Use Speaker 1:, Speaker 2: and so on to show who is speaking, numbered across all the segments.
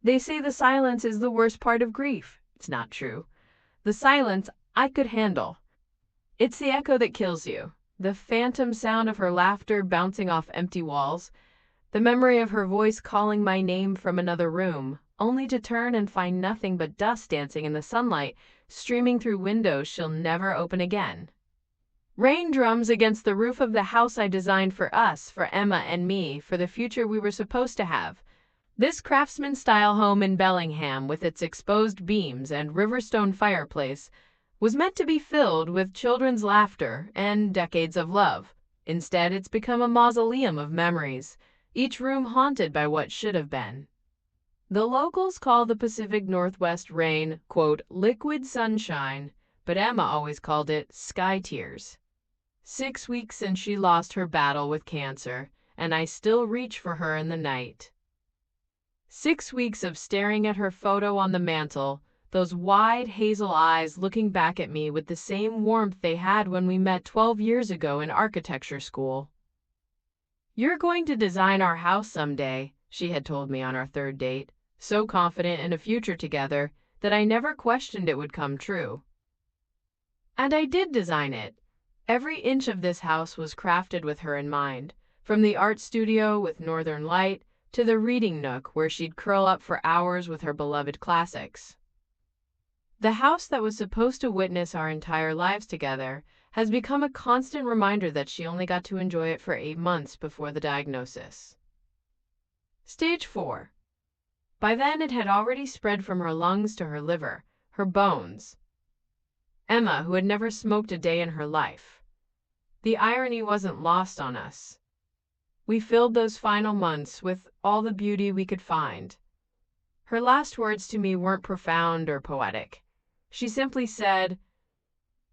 Speaker 1: They say the silence is the worst part of grief. It's not true. The silence I could handle. It's the echo that kills you. The phantom sound of her laughter bouncing off empty walls. The memory of her voice calling my name from another room, only to turn and find nothing but dust dancing in the sunlight, streaming through windows she'll never open again. Rain drums against the roof of the house I designed for us, for Emma and me, for the future we were supposed to have. This craftsman-style home in Bellingham, with its exposed beams and Riverstone fireplace, was meant to be filled with children's laughter and decades of love. Instead, it's become a mausoleum of memories, each room haunted by what should have been. The locals call the Pacific Northwest rain, quote, liquid sunshine, but Emma always called it sky tears. 6 weeks since she lost her battle with cancer, and I still reach for her in the night. 6 weeks of staring at her photo on the mantel, those wide hazel eyes looking back at me with the same warmth they had when we met 12 years ago in architecture school. "You're going to design our house someday," she had told me on our third date, so confident in a future together that I never questioned it would come true. And I did design it. Every inch of this house was crafted with her in mind, from the art studio with northern light to the reading nook where she'd curl up for hours with her beloved classics. The house that was supposed to witness our entire lives together has become a constant reminder that she only got to enjoy it for 8 months before the diagnosis. Stage 4. By then it had already spread from her lungs to her liver, her bones. Emma, who had never smoked a day in her life. The irony wasn't lost on us. We filled those final months with all the beauty we could find. Her last words to me weren't profound or poetic. She simply said,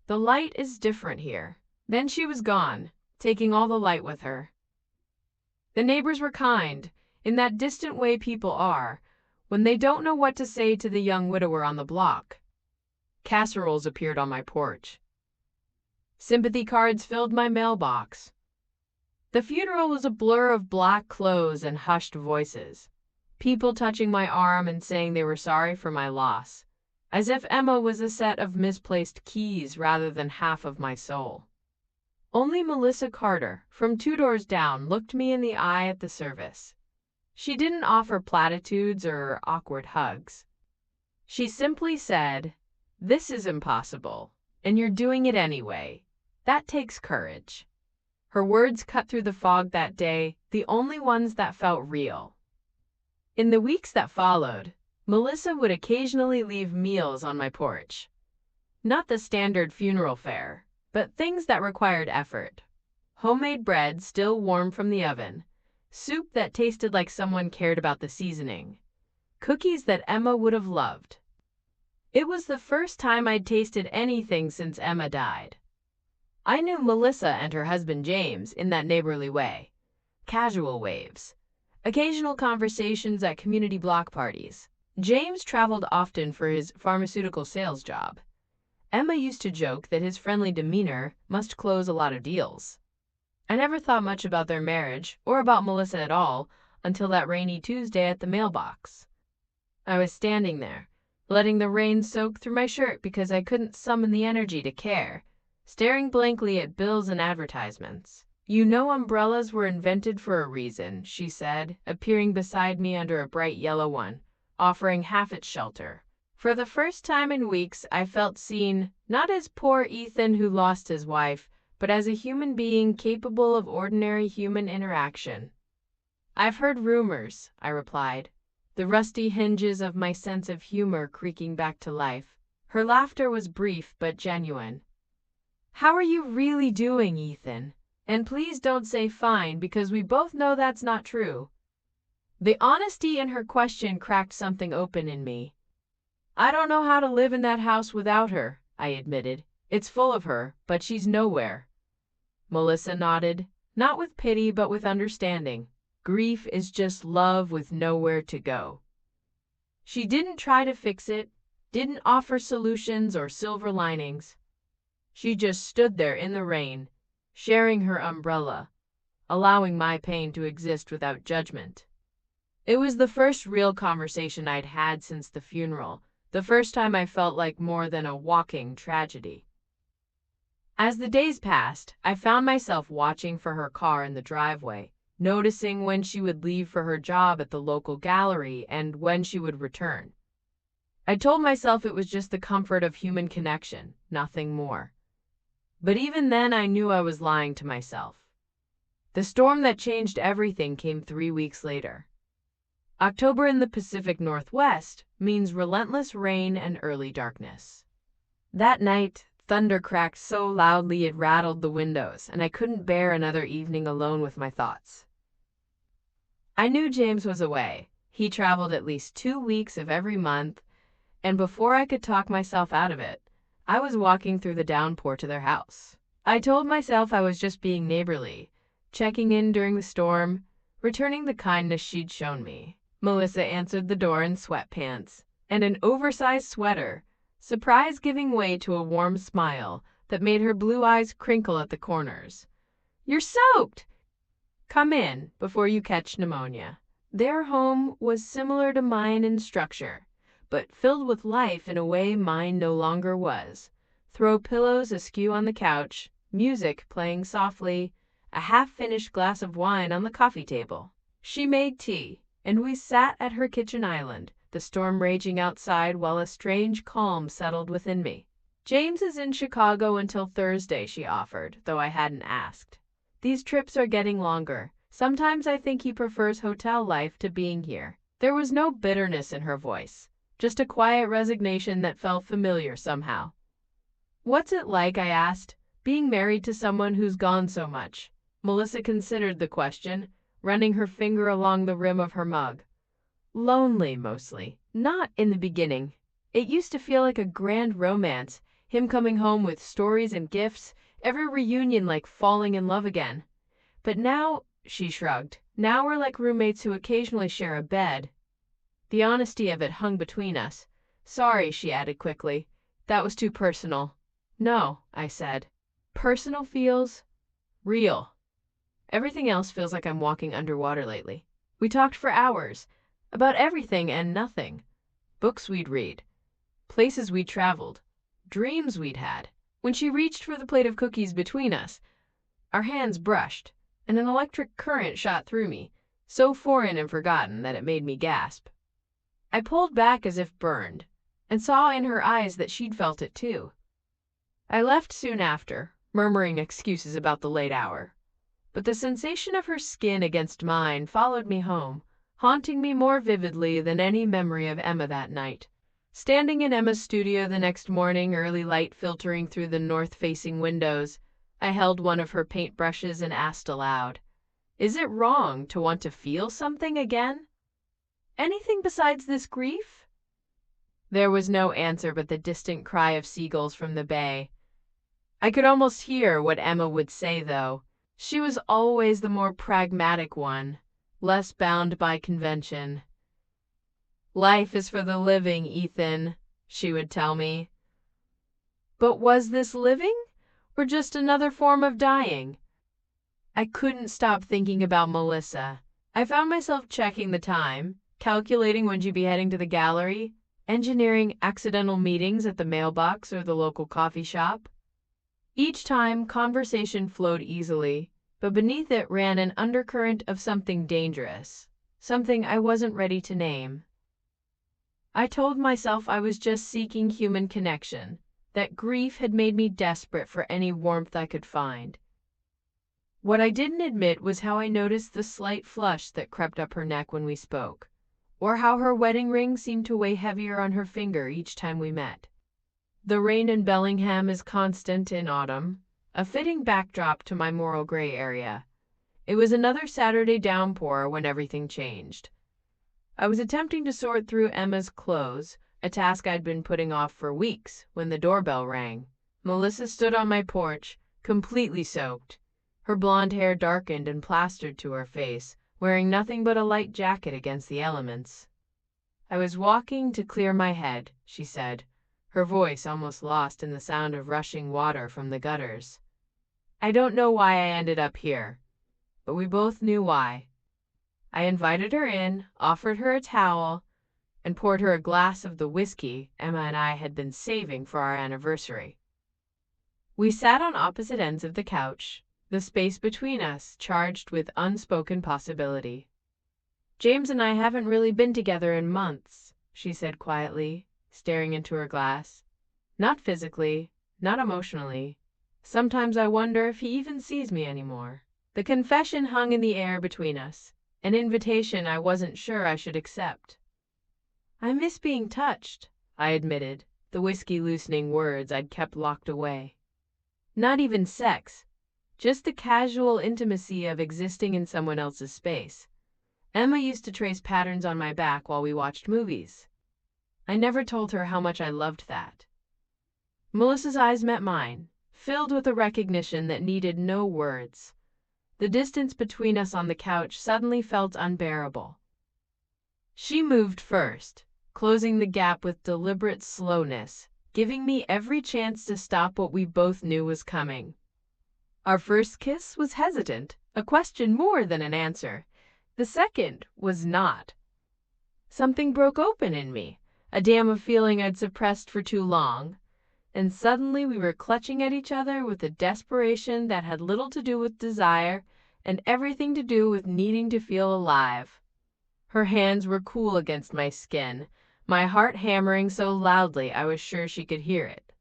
Speaker 1: "The light is different here." Then she was gone, taking all the light with her. The neighbors were kind, in that distant way people are, when they don't know what to say to the young widower on the block. Casseroles appeared on my porch. Sympathy cards filled my mailbox. The funeral was a blur of black clothes and hushed voices. People touching my arm and saying they were sorry for my loss, as if Emma was a set of misplaced keys rather than half of my soul. Only Melissa Carter, from 2 doors down, looked me in the eye at the service. She didn't offer platitudes or awkward hugs. She simply said, "This is impossible, and you're doing it anyway. That takes courage." Her words cut through the fog that day, the only ones that felt real. In the weeks that followed, Melissa would occasionally leave meals on my porch. Not the standard funeral fare, but things that required effort. Homemade bread still warm from the oven, soup that tasted like someone cared about the seasoning, cookies that Emma would have loved. It was the first time I'd tasted anything since Emma died. I knew Melissa and her husband James in that neighborly way. Casual waves. Occasional conversations at community block parties. James traveled often for his pharmaceutical sales job. Emma used to joke that his friendly demeanor must close a lot of deals. I never thought much about their marriage, or about Melissa at all, until that rainy Tuesday at the mailbox. I was standing there, letting the rain soak through my shirt because I couldn't summon the energy to care, staring blankly at bills and advertisements. "You know umbrellas were invented for a reason," she said, appearing beside me under a bright yellow one, offering half its shelter. For the first time in weeks, I felt seen, not as poor Ethan who lost his wife, but as a human being capable of ordinary human interaction. "I've heard rumors," I replied, the rusty hinges of my sense of humor creaking back to life. Her laughter was brief but genuine. "How are you really doing, Ethan? And please don't say fine, because we both know that's not true." The honesty in her question cracked something open in me. "I don't know how to live in that house without her," I admitted. "It's full of her, but she's nowhere." Melissa nodded, not with pity but with understanding. Grief is just love with nowhere to go. She didn't try to fix it, didn't offer solutions or silver linings. She just stood there in the rain, sharing her umbrella, allowing my pain to exist without judgment. It was the first real conversation I'd had since the funeral, the first time I felt like more than a walking tragedy. As the days passed, I found myself watching for her car in the driveway, noticing when she would leave for her job at the local gallery and when she would return. I told myself it was just the comfort of human connection, nothing more. But even then I knew I was lying to myself. The storm that changed everything came 3 weeks later. October in the Pacific Northwest means relentless rain and early darkness. That night, thunder cracked so loudly it rattled the windows, and I couldn't bear another evening alone with my thoughts. I knew James was away. He traveled at least 2 weeks of every month, and before I could talk myself out of it, I was walking through the downpour to their house. I told myself I was just being neighborly, checking in during the storm, returning the kindness she'd shown me. Melissa answered the door in sweatpants and an oversized sweater, surprise giving way to a warm smile that made her blue eyes crinkle at the corners. "You're soaked! Come in before you catch pneumonia." Their home was similar to mine in structure, but filled with life in a way mine no longer was. Throw pillows askew on the couch, music playing softly, a half-finished glass of wine on the coffee table. She made tea, and we sat at her kitchen island, the storm raging outside while a strange calm settled within me. "James is in Chicago until Thursday," she offered, though I hadn't asked. "These trips are getting longer. Sometimes I think he prefers hotel life to being here." There was no bitterness in her voice, just a quiet resignation that felt familiar somehow. "What's it like," I asked, "being married to someone who's gone so much?" Melissa considered the question, running her finger along the rim of her mug. "Lonely, mostly. Not in the beginning. It used to feel like a grand romance, him coming home with stories and gifts, every reunion like falling in love again. But now," she shrugged, "now we're like roommates who occasionally share a bed." The honesty of it hung between us. "Sorry," she added quickly. "That was too personal." "No," I said. "Personal feels real. Everything else feels like I'm walking underwater lately." We talked for hours, about everything and nothing. Books we'd read, places we'd traveled, dreams we'd had. When she reached for the plate of cookies between us, our hands brushed, and an electric current shot through me, so foreign and forgotten that it made me gasp. I pulled back as if burned, and saw in her eyes that she'd felt it too. I left soon after, murmuring excuses about the late hour. But the sensation of her skin against mine followed me home, haunting me more vividly than any memory of Emma that night. Standing in Emma's studio the next morning, early light filtering through the north-facing windows, I held one of her paintbrushes and asked aloud, "Is it wrong to want to feel something again? Anything besides this grief?" There was no answer but the distant cry of seagulls from the bay. I could almost hear what Emma would say, though. She was always the more pragmatic one, less bound by convention. "Life is for the living, Ethan," she would tell me. But was this living, or just another form of dying? I couldn't stop thinking about Melissa. I found myself checking the time, calculating when she'd be heading to the gallery, engineering accidental meetings at the mailbox or the local coffee shop. Each time, conversation flowed easily, but beneath it ran an undercurrent of something dangerous, something I wasn't ready to name. I told myself I was just seeking human connection, that grief had made me desperate for any warmth I could find. What I didn't admit was how I noticed the slight flush that crept up her neck when we spoke, or how her wedding ring seemed to weigh heavier on her finger each time we met. The rain in Bellingham is constant in autumn, a fitting backdrop to my moral gray area. It was another Saturday downpour when everything changed. I was attempting to sort through Emma's clothes, a task I'd been putting off for weeks, when the doorbell rang. Melissa stood on my porch, completely soaked, her blonde hair darkened and plastered to her face, wearing nothing but a light jacket against the elements. "I was walking to clear my head," she said, her voice almost lost in the sound of rushing water from the gutters. "I don't know why I ended up here, but we both knew why." I invited her in, offered her a towel, and poured her a glass of the whiskey Emma and I had been saving for our anniversary. We sat on opposite ends of the couch, the space between us charged with unspoken possibility. "James and I haven't really been together in months," she said quietly, staring into her glass. "Not physically, not emotionally. Sometimes I wonder if he even sees me anymore." The confession hung in the air between us, an invitation I wasn't sure I should accept. "I miss being touched," I admitted, the whiskey loosening words I'd kept locked away. Not even sex, just the casual intimacy of existing in someone else's space. Emma used to trace patterns on my back while we watched movies. I never told her how much I loved that. Melissa's eyes met mine, filled with a recognition that needed no words. The distance between us on the couch suddenly felt unbearable. She moved first, closing the gap with deliberate slowness, giving me every chance to stop what we both knew was coming. Our first kiss was hesitant, a question more than an answer. The second was not. Something broke open in me, a dam of feeling I'd suppressed for too long, and suddenly we were clutching at each other with a desperation that had little to do with desire and everything to do with needing to feel alive. Her hands were cool against my skin, my heart hammering so loudly I was sure she could hear it.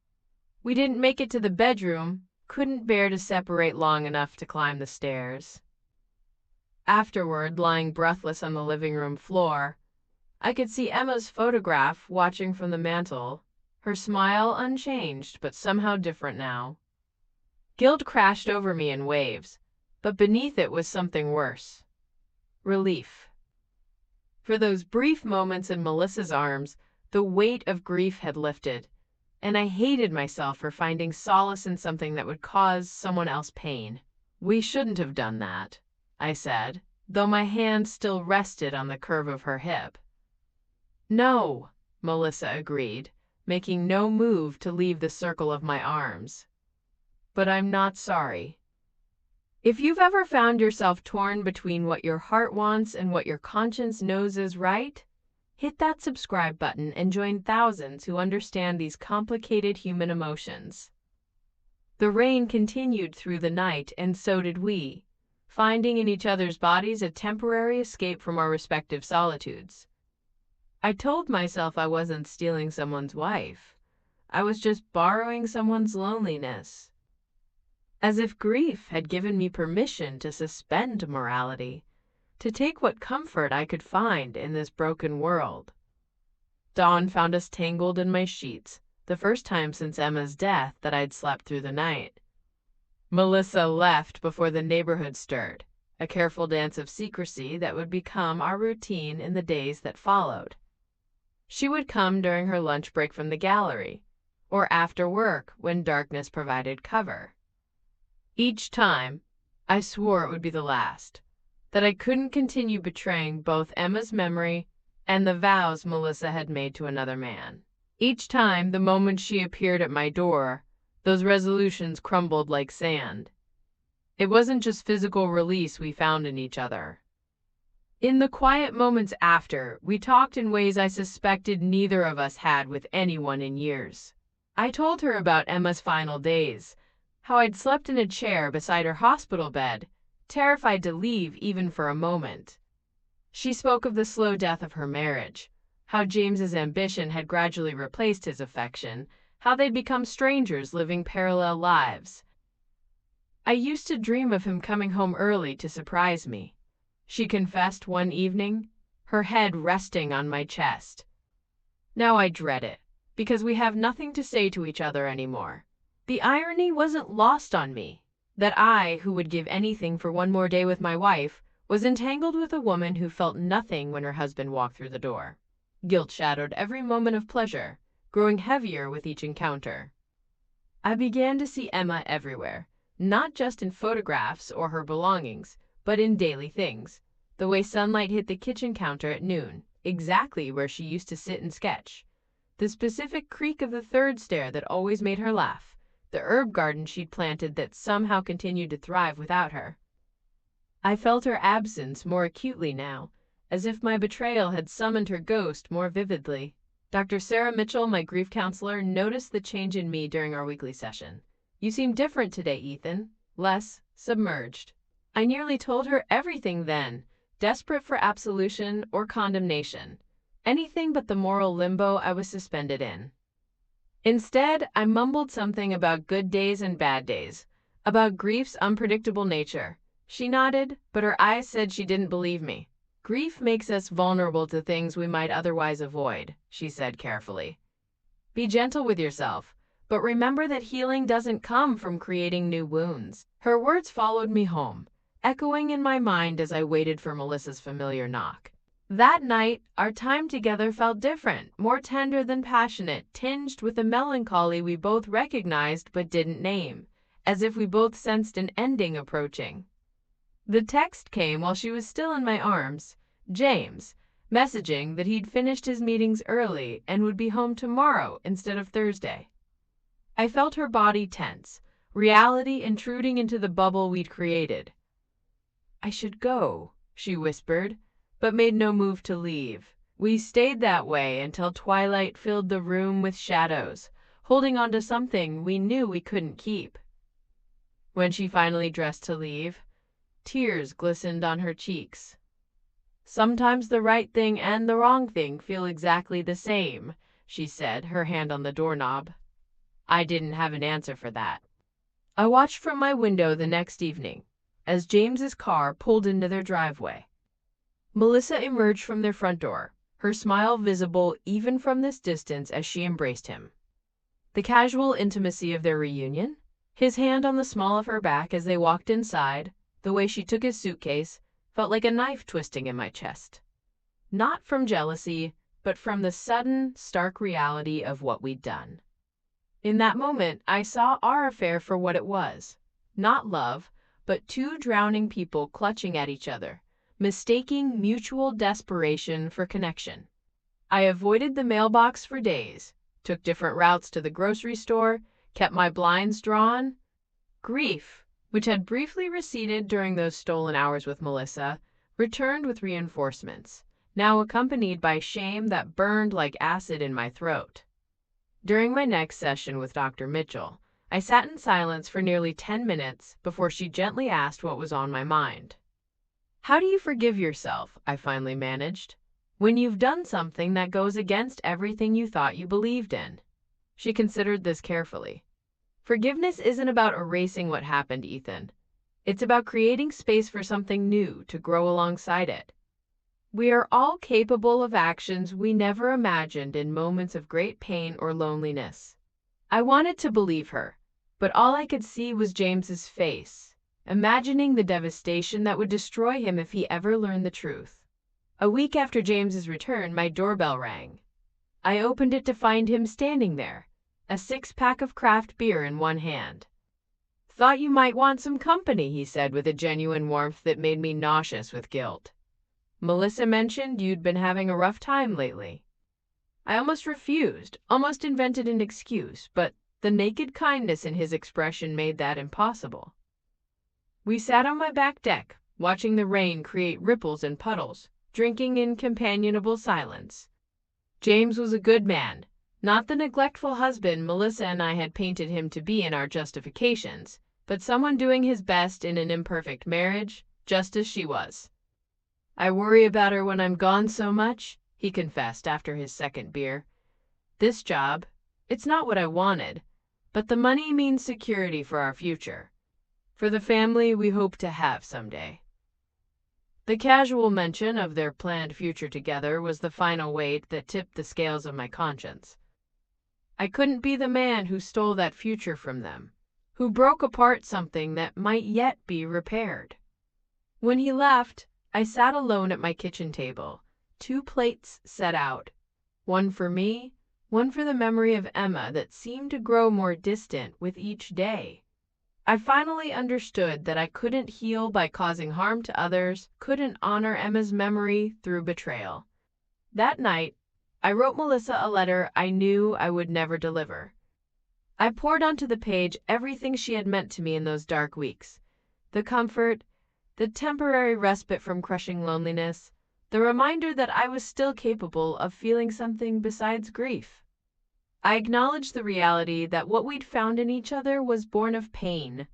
Speaker 1: We didn't make it to the bedroom, couldn't bear to separate long enough to climb the stairs. Afterward, lying breathless on the living room floor, I could see Emma's photograph watching from the mantel, her smile unchanged but somehow different now. Guilt crashed over me in waves, but beneath it was something worse. Relief. For those brief moments in Melissa's arms, the weight of grief had lifted, and I hated myself for finding solace in something that would cause someone else pain. "We shouldn't have done that," I said, though my hand still rested on the curve of her hip. "No," Melissa agreed, making no move to leave the circle of my arms. "But I'm not sorry." If you've ever found yourself torn between what your heart wants and what your conscience knows is right, hit that subscribe button and join thousands who understand these complicated human emotions. The rain continued through the night, and so did we, finding in each other's bodies a temporary escape from our respective solitudes. I told myself I wasn't stealing someone's wife. I was just borrowing someone's loneliness. As if grief had given me permission to suspend morality, to take what comfort I could find in this broken world. Dawn found us tangled in my sheets, the first time since Emma's death that I'd slept through the night. Melissa left before the neighborhood stirred, a careful dance of secrecy that would become our routine in the days that followed. She would come during her lunch break from the gallery, or after work when darkness provided cover. Each time, I swore it would be the last, that I couldn't continue betraying both Emma's memory and the vows Melissa had made to another man. Each time, the moment she appeared at my door, those resolutions crumbled like sand. It wasn't just physical release we found in each other. In the quiet moments after, we talked in ways I suspected neither of us had with anyone in years. I told her about Emma's final days, how I'd slept in a chair beside her hospital bed, terrified to leave even for a moment. She spoke of the slow death of her marriage, how James's ambition had gradually replaced his affection, how they'd become strangers living parallel lives. I used to dream of him coming home early to surprise me, she confessed one evening, her head resting on my chest. Now I dread it, because we have nothing to say to each other anymore. The irony wasn't lost on me, that I, who would give anything for one more day with my wife, was entangled with a woman who felt nothing when her husband walked through the door. Guilt shadowed every moment of pleasure, growing heavier with each encounter. I began to see Emma everywhere, not just in photographs or her belongings, but in daily things. The way sunlight hit the kitchen counter at noon, exactly where she used to sit and sketch. The specific creak of the third stair that always made her laugh. The herb garden she'd planted that somehow continued to thrive without her. I felt her absence more acutely now, as if my betrayal had summoned her ghost more vividly. Dr. Sarah Mitchell, my grief counselor, noticed the change in me during our weekly session. "You seem different today, Ethan. Less submerged." I nearly told her everything then, desperate for absolution or condemnation. Anything but the moral limbo I was suspended in. Instead, I mumbled something about good days and bad days, about grief's unpredictable nature. She nodded, but her eyes said she didn't believe me. "Grief makes us vulnerable to things we might otherwise avoid," she said carefully. "Be gentle with yourself, but remember that healing doesn't come from creating new wounds." Her words followed me home, echoing in my mind as I waited for Melissa's familiar knock. That night, our time together felt different, more tender than passionate, tinged with a melancholy we both recognized but didn't name, as if we both sensed an ending approaching. The text came while she was still in my arms, James, messaging that he'd finished his meetings early and would be home tomorrow instead of Thursday. I felt her body tense, reality intruding into the bubble we'd created. "I should go," she whispered, but made no move to leave. We stayed that way until twilight filled the room with shadows, holding on to something we knew we couldn't keep. When she finally dressed to leave, tears glistened on her cheeks. "Sometimes the right thing and the wrong thing feel exactly the same," she said, her hand on the doorknob. I didn't have an answer for that. I watched from my window the next evening, as James's car pulled into their driveway. Melissa emerged from their front door, her smile visible even from this distance as she embraced him. The casual intimacy of their reunion, his hand on the small of her back as they walked inside, the way she took his suitcase, felt like a knife twisting in my chest. Not from jealousy, but from the sudden, stark reality of what we'd done. In that moment, I saw our affair for what it was. Not love, but two drowning people clutching at each other, mistaking mutual desperation for connection. I avoided the mailbox for days, took different routes to the grocery store, kept my blinds drawn. Grief, which had briefly receded during those stolen hours with Melissa, returned with reinforcements, now accompanied by shame that burned like acid in my throat. During my next session with Dr. Mitchell, I sat in silence for nearly 10 minutes before she gently asked what was on my mind. "How do you forgive yourself," I finally managed, "when you've done something that goes against everything you thought you believed in?" She considered this carefully. "Forgiveness isn't about erasing what happened, Ethan. It's about creating space for something new to grow alongside it. We are all capable of actions we never imagined in moments of great pain or loneliness." I wanted to believe her, but all I could see was James's face, imagining the devastation that would destroy him if he ever learned the truth. A week after James's return, my doorbell rang. I opened it to find him standing there, a 6-pack of craft beer in one hand. "Thought you might want some company," he said with a genuine warmth that made me nauseous with guilt. "Melissa mentioned you'd been having a rough time lately." I almost refused, almost invented an excuse, but the naked kindness in his expression made that impossible. We sat on my back deck, watching the rain create ripples and puddles, drinking in companionable silence. James was a good man, not the neglectful husband Melissa and I had painted him to be in our justifications, but someone doing his best in an imperfect marriage, just as she was. "I worry about her when I'm gone so much," he confessed after his second beer. "This job, it's not what I wanted, but the money means security for our future, for the family we hope to have someday." The casual mention of their planned future together was the final weight that tipped the scales of my conscience. I couldn't be the man who stole that future from them, who broke apart something that might yet be repaired. When he left, I sat alone at my kitchen table, 2 plates set out, one for me, one for the memory of Emma that seemed to grow more distant with each day. I finally understood that I couldn't heal by causing harm to others, couldn't honor Emma's memory through betrayal. That night, I wrote Melissa a letter I knew I would never deliver. I poured onto the page everything she had meant to me in those dark weeks. The comfort, The temporary respite from crushing loneliness, the reminder that I was still capable of feeling something besides grief. I acknowledged the reality that what we'd found in each other was born of pain,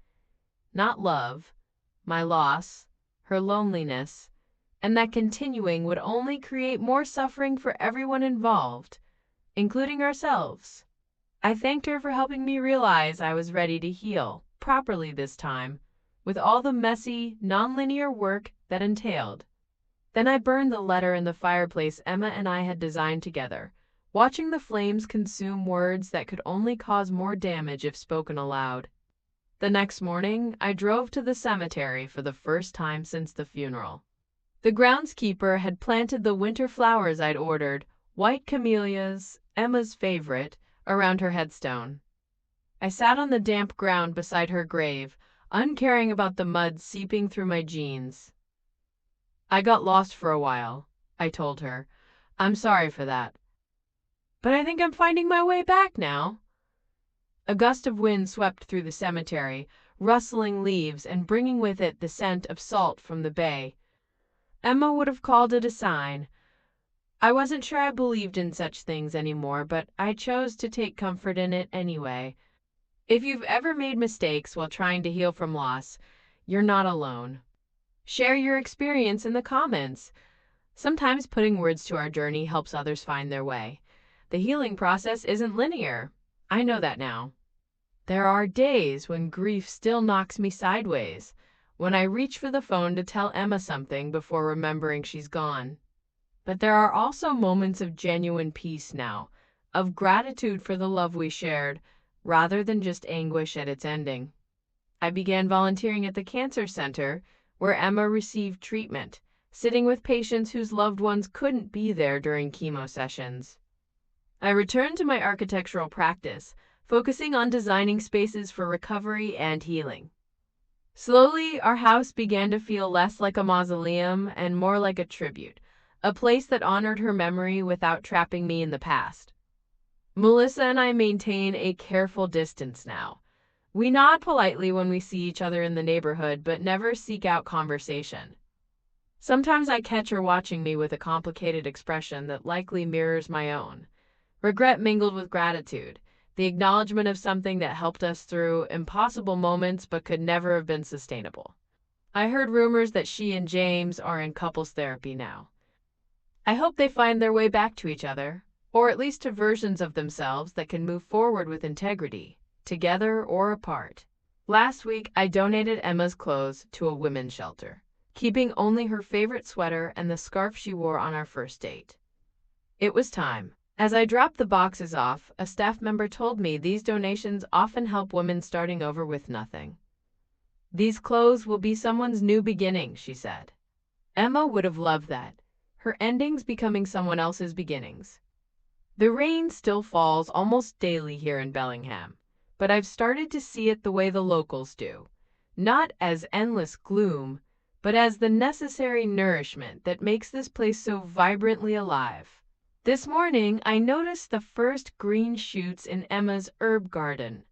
Speaker 1: not love, my loss, her loneliness, and that continuing would only create more suffering for everyone involved, including ourselves. I thanked her for helping me realize I was ready to heal, properly this time, with all the messy, nonlinear work that entailed. Then I burned the letter in the fireplace Emma and I had designed together, watching the flames consume words that could only cause more damage if spoken aloud. The next morning, I drove to the cemetery for the first time since the funeral. The groundskeeper had planted the winter flowers I'd ordered, white camellias, Emma's favorite, around her headstone. I sat on the damp ground beside her grave, uncaring about the mud seeping through my jeans. "I got lost for a while," I told her. "I'm sorry for that. But I think I'm finding my way back now." A gust of wind swept through the cemetery, rustling leaves and bringing with it the scent of salt from the bay. Emma would have called it a sign. I wasn't sure I believed in such things anymore, but I chose to take comfort in it anyway. If you've ever made mistakes while trying to heal from loss, you're not alone. Share your experience in the comments. Sometimes putting words to our journey helps others find their way. The healing process isn't linear. I know that now. There are days when grief still knocks me sideways, when I reach for the phone to tell Emma something before remembering she's gone. But there are also moments of genuine peace now, of gratitude for the love we shared, rather than just anguish at its ending. I began volunteering at the cancer center, where Emma received treatment, sitting with patients whose loved ones couldn't be there during chemo sessions. I returned to my architectural practice, focusing on designing spaces for recovery and healing. Slowly, our house began to feel less like a mausoleum and more like a tribute, a place that honored her memory without trapping me in the past. Melissa and I maintain a careful distance now. We nod politely when we see each other in the neighborhood, but never seek out conversation. Sometimes I catch her watching me with a complicated expression that likely mirrors my own. Regret mingled with gratitude, the acknowledgement of something that helped us through impossible moments but could never have been sustainable. I heard rumors that she and James are in couples therapy now. I hope they find their way back to each other, or at least to versions of themselves that can move forward with integrity, together or apart. Last week, I donated Emma's clothes to a women's shelter, keeping only her favorite sweater and the scarf she wore on our first date. It was time. As I dropped the boxes off, a staff member told me these donations often help women starting over with nothing. "These clothes will be someone's new beginning," she said. Emma would have loved that, her endings becoming someone else's beginnings. The rain still falls almost daily here in Bellingham, but I've started to see it the way the locals do, not as endless gloom, but as the necessary nourishment that makes this place so vibrantly alive. This morning, I noticed the first green shoots in Emma's herb garden,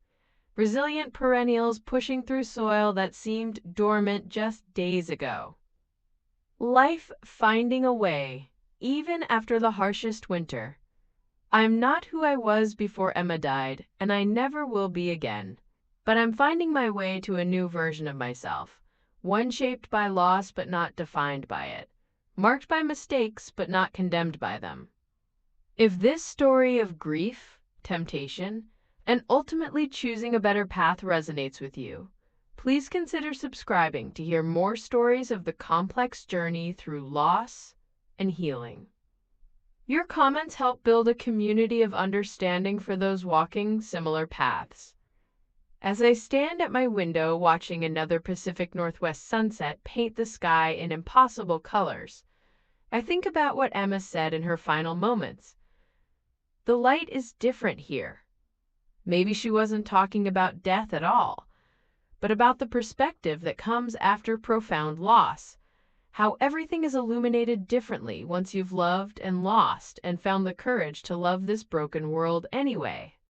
Speaker 1: resilient perennials pushing through soil that seemed dormant just days ago. Life finding a way, even after the harshest winter. I'm not who I was before Emma died, and I never will be again. But I'm finding my way to a new version of myself, one shaped by loss but not defined by it, marked by mistakes but not condemned by them. If this story of grief, temptation, and ultimately choosing a better path resonates with you, please consider subscribing to hear more stories of the complex journey through loss and healing. Your comments help build a community of understanding for those walking similar paths. As I stand at my window watching another Pacific Northwest sunset paint the sky in impossible colors, I think about what Emma said in her final moments. The light is different here. Maybe she wasn't talking about death at all, but about the perspective that comes after profound loss, how everything is illuminated differently once you've loved and lost and found the courage to love this broken world anyway.